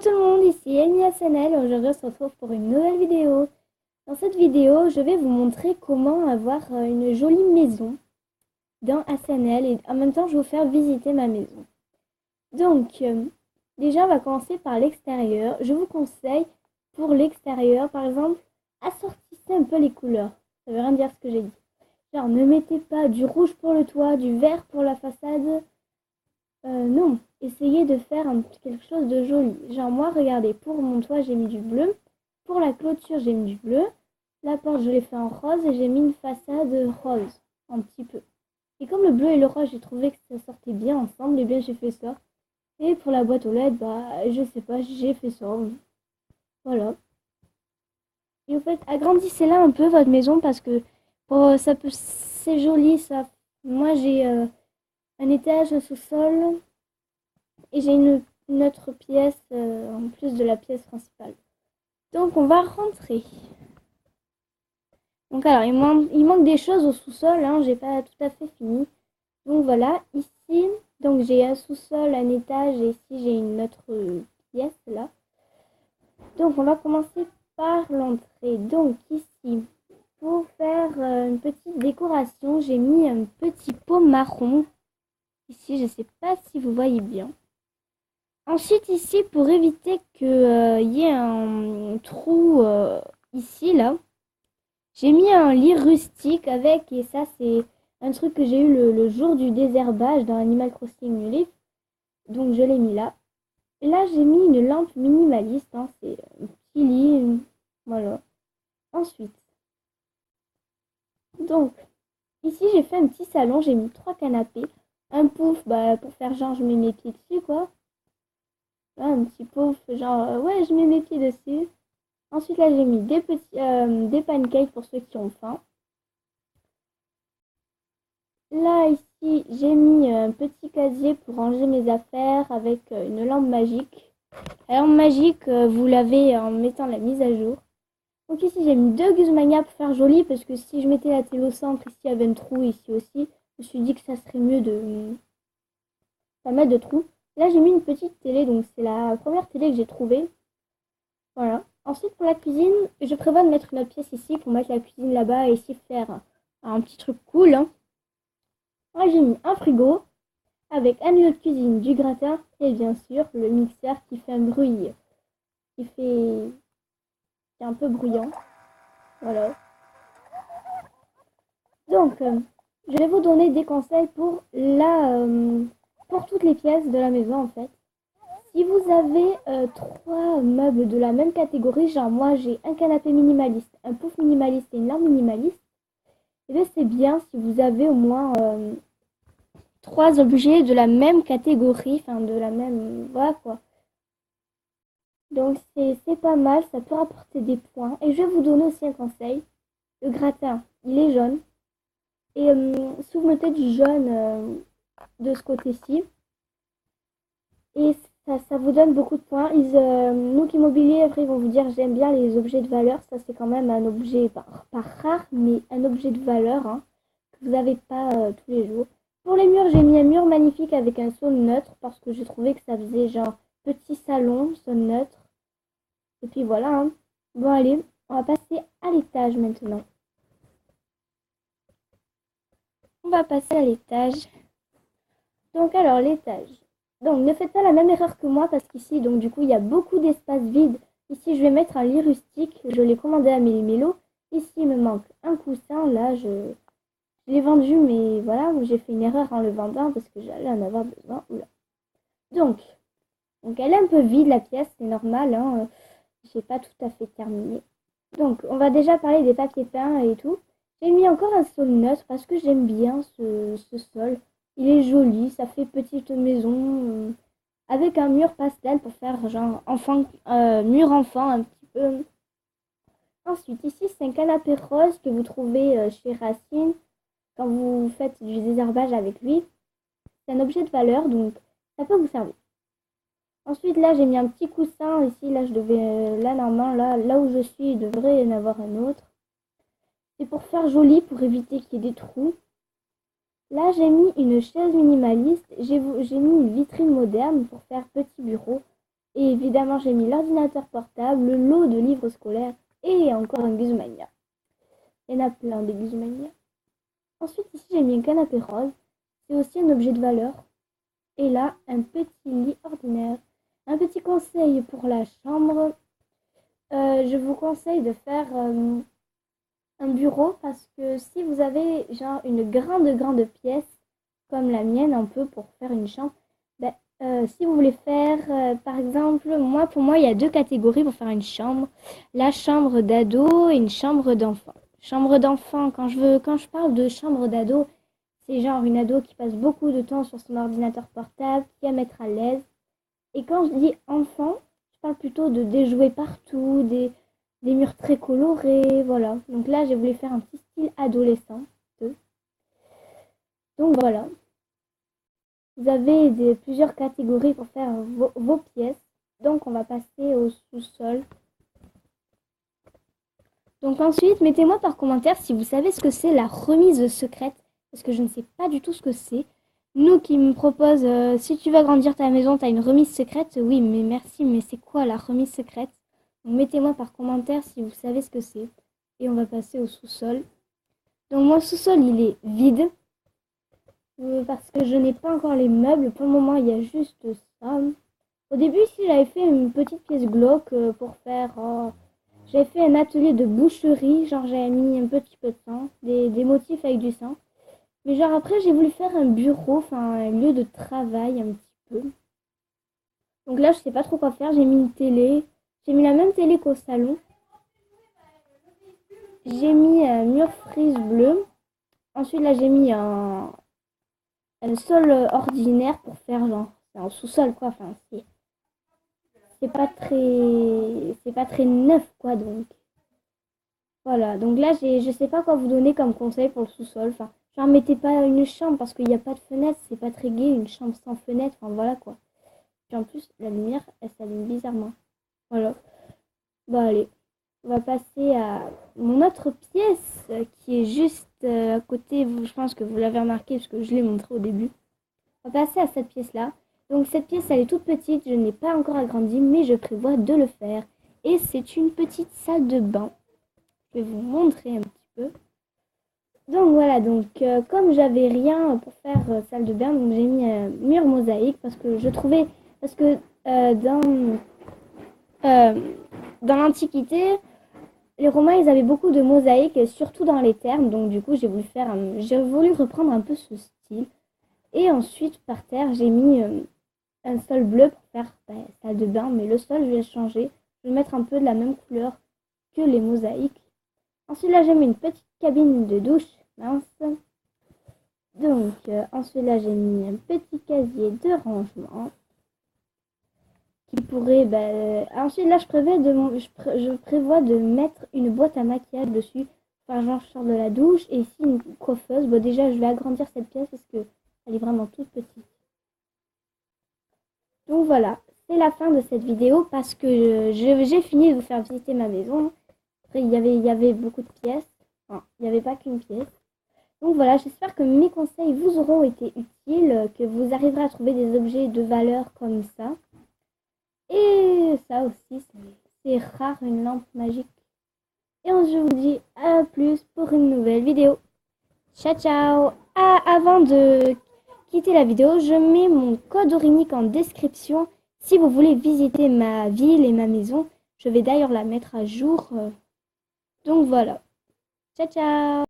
tout le monde, ici Amy SNL. Aujourd'hui on se retrouve pour une nouvelle vidéo. Dans cette vidéo, je vais vous montrer comment avoir une jolie maison dans SNL et en même temps je vais vous faire visiter ma maison. Donc, déjà on va commencer par l'extérieur. Je vous conseille pour l'extérieur, par exemple, assortissez un peu les couleurs. Ça veut rien dire ce que j'ai dit. Genre, ne mettez pas du rouge pour le toit, du vert pour la façade. Non, essayez de faire quelque chose de joli. Genre moi, regardez, pour mon toit, j'ai mis du bleu. Pour la clôture, j'ai mis du bleu. La porte, je l'ai fait en rose et j'ai mis une façade rose, un petit peu. Et comme le bleu et le rose, j'ai trouvé que ça sortait bien ensemble, et bien j'ai fait ça. Et pour la boîte aux lettres, bah, je sais pas, j'ai fait ça. Voilà. Et au fait, agrandissez-la un peu, votre maison, parce que ça peut, c'est joli, ça. Moi, j'ai un étage, un sous-sol. Et j'ai une autre pièce en plus de la pièce principale. Donc on va rentrer. Donc alors il manque des choses au sous-sol, hein, j'ai pas tout à fait fini. Donc voilà, ici, donc j'ai un sous-sol, un étage et ici j'ai une autre pièce là. Donc on va commencer par l'entrée. Donc ici, pour faire une petite décoration, j'ai mis un petit pot marron. Ici, je sais pas si vous voyez bien. Ensuite, ici, pour éviter qu'il y ait un trou ici, là, j'ai mis un lit rustique avec, et ça, c'est un truc que j'ai eu le jour du désherbage dans Animal Crossing New Leaf. Donc, je l'ai mis là. Et là, j'ai mis une lampe minimaliste, hein, c'est un petit lit, voilà. Ensuite, donc, ici, j'ai fait un petit salon, j'ai mis 3 canapés. Un pouf, bah, pour faire genre, je mets mes pieds dessus, quoi. Là, un petit pouf, genre, ouais, je mets mes pieds dessus. Ensuite, là, j'ai mis des pancakes pour ceux qui ont faim. Là, ici, j'ai mis un petit casier pour ranger mes affaires avec une lampe magique. La lampe magique, vous l'avez en mettant la mise à jour. Donc ici, j'ai mis 2 Guzmania pour faire joli parce que si je mettais la télé au centre, ici, il y avait un trou, ici aussi. Je me suis dit que ça serait mieux de pas mettre de trou. Là, j'ai mis une petite télé, donc c'est la première télé que j'ai trouvée. Voilà. Ensuite, pour la cuisine, je prévois de mettre une autre pièce ici pour mettre la cuisine là-bas et ici faire un petit truc cool. Hein. Là, j'ai mis un frigo avec un lieu de cuisine, du gratin et bien sûr le mixeur qui fait un bruit, qui est un peu bruyant. Voilà. Donc, je vais vous donner des conseils pour toutes les pièces de la maison en fait. Si vous avez 3 meubles de la même catégorie, genre moi j'ai un canapé minimaliste, un pouf minimaliste et une lampe minimaliste, et bien c'est bien si vous avez au moins 3 objets de la même catégorie, enfin de la même... Voilà quoi. Donc c'est pas mal, ça peut rapporter des points. Et je vais vous donner aussi un conseil. Le gratin, il est jaune. Et si vous mettez du jaune de ce côté-ci, et ça vous donne beaucoup de points. Nook Immobilier, après, ils vont vous dire j'aime bien les objets de valeur. Ça, c'est quand même un objet, pas rare, mais un objet de valeur hein, que vous n'avez pas tous les jours. Pour les murs, j'ai mis un mur magnifique avec un saule neutre parce que j'ai trouvé que ça faisait genre petit salon, saule neutre. Et puis voilà. Hein. Bon, allez, on va passer à l'étage maintenant. On va passer à l'étage. Donc, alors, l'étage. Donc, ne faites pas la même erreur que moi parce qu'ici, donc du coup, il y a beaucoup d'espace vide. Ici, je vais mettre un lit rustique. Je l'ai commandé à Méli-Mélo. Ici, il me manque un coussin. Là, je l'ai vendu, mais voilà, j'ai fait une erreur en le vendant parce que j'allais en avoir besoin. Oula. Donc, elle est un peu vide, la pièce, c'est normal. Hein. Je n'ai pas tout à fait terminé. Donc, on va déjà parler des papiers peints et tout. J'ai mis encore un sol neutre parce que j'aime bien ce sol. Il est joli, ça fait petite maison avec un mur pastel pour faire genre enfant, mur enfant un petit peu. Ensuite, ici, c'est un canapé rose que vous trouvez chez Racine quand vous faites du désherbage avec lui. C'est un objet de valeur, donc ça peut vous servir. Ensuite, là, j'ai mis un petit coussin ici. Là, je devais, là, normalement, là où je suis, il devrait y en avoir un autre. C'est pour faire joli, pour éviter qu'il y ait des trous. Là, j'ai mis une chaise minimaliste. J'ai mis une vitrine moderne pour faire petit bureau. Et évidemment, j'ai mis l'ordinateur portable, le lot de livres scolaires et encore un Guzmania. Il y en a plein des Guzmania. Ensuite, ici, j'ai mis un canapé rose. C'est aussi un objet de valeur. Et là, un petit lit ordinaire. Un petit conseil pour la chambre. Je vous conseille de faire un bureau parce que si vous avez genre une grande pièce comme la mienne un peu pour faire une chambre, ben, si vous voulez faire par exemple, pour moi il y a deux catégories pour faire une chambre, la chambre d'ado et une chambre d'enfant. Chambre d'enfant, quand je parle de chambre d'ado, c'est genre une ado qui passe beaucoup de temps sur son ordinateur portable, qui aime être à l'aise. Et quand je dis enfant, je parle plutôt de des jouets partout, des murs très colorés, voilà. Donc là, j'ai voulu faire un petit style adolescent. Donc voilà. Vous avez plusieurs catégories pour faire vos pièces. Donc on va passer au sous-sol. Donc ensuite, mettez-moi par commentaire si vous savez ce que c'est la remise secrète. Parce que je ne sais pas du tout ce que c'est. Nous qui me propose, si tu veux agrandir ta maison, tu as une remise secrète. Oui, mais merci, mais c'est quoi la remise secrète? Donc mettez-moi par commentaire si vous savez ce que c'est. Et on va passer au sous-sol. Donc mon sous-sol, il est vide. Parce que je n'ai pas encore les meubles. Pour le moment, il y a juste ça. Au début, ici, j'avais fait une petite pièce glauque pour faire... j'avais fait un atelier de boucherie. Genre, j'avais mis un petit peu de sang. Des motifs avec du sang. Mais genre après, j'ai voulu faire un bureau, enfin un lieu de travail un petit peu. Donc là, je sais pas trop quoi faire. J'ai mis une télé. J'ai mis la même télé qu'au salon. J'ai mis un mur frise bleu. Ensuite, là, j'ai mis un sol ordinaire pour faire genre... C'est un sous-sol, quoi. Enfin, c'est pas très neuf, quoi, donc... Voilà, donc là, je sais pas quoi vous donner comme conseil pour le sous-sol. Enfin, genre, mettez pas une chambre parce qu'il n'y a pas de fenêtre, c'est pas très gai, une chambre sans fenêtre, enfin voilà quoi. Puis en plus, la lumière, elle s'allume bizarrement. Voilà. Bon, allez, on va passer à mon autre pièce qui est juste à côté. Je pense que vous l'avez remarqué parce que je l'ai montré au début. On va passer à cette pièce-là. Donc, cette pièce, elle est toute petite, je n'ai pas encore agrandi, mais je prévois de le faire. Et c'est une petite salle de bain. Je vais vous montrer un petit peu. Donc voilà, donc comme j'avais rien pour faire salle de bain, donc j'ai mis un mur mosaïque parce que je trouvais, parce que dans l'Antiquité, les Romains ils avaient beaucoup de mosaïques, surtout dans les thermes, donc du coup j'ai voulu reprendre un peu ce style. Et ensuite par terre j'ai mis un sol bleu pour faire salle de bain, mais le sol je vais le changer, je vais mettre un peu de la même couleur que les mosaïques. Ensuite, là, j'ai mis une petite cabine de douche. Mince. Donc, ensuite, là, j'ai mis un petit casier de rangement. Qui pourrait... ensuite, là, je prévois de mettre une boîte à maquillage dessus. Enfin, genre, je sors de la douche. Et ici, une coiffeuse. Bon, déjà, je vais agrandir cette pièce parce qu'elle est vraiment toute petite. Donc, voilà. C'est la fin de cette vidéo parce que j'ai fini de vous faire visiter ma maison. Après, il y avait beaucoup de pièces. Enfin, il n'y avait pas qu'une pièce. Donc voilà, j'espère que mes conseils vous auront été utiles, que vous arriverez à trouver des objets de valeur comme ça. Et ça aussi, c'est rare une lampe magique. Et je vous dis à plus pour une nouvelle vidéo. Ciao ciao. Ah, avant de quitter la vidéo, je mets mon code Aurinique en description si vous voulez visiter ma ville et ma maison. Je vais d'ailleurs la mettre à jour. Donc voilà. Ciao ciao.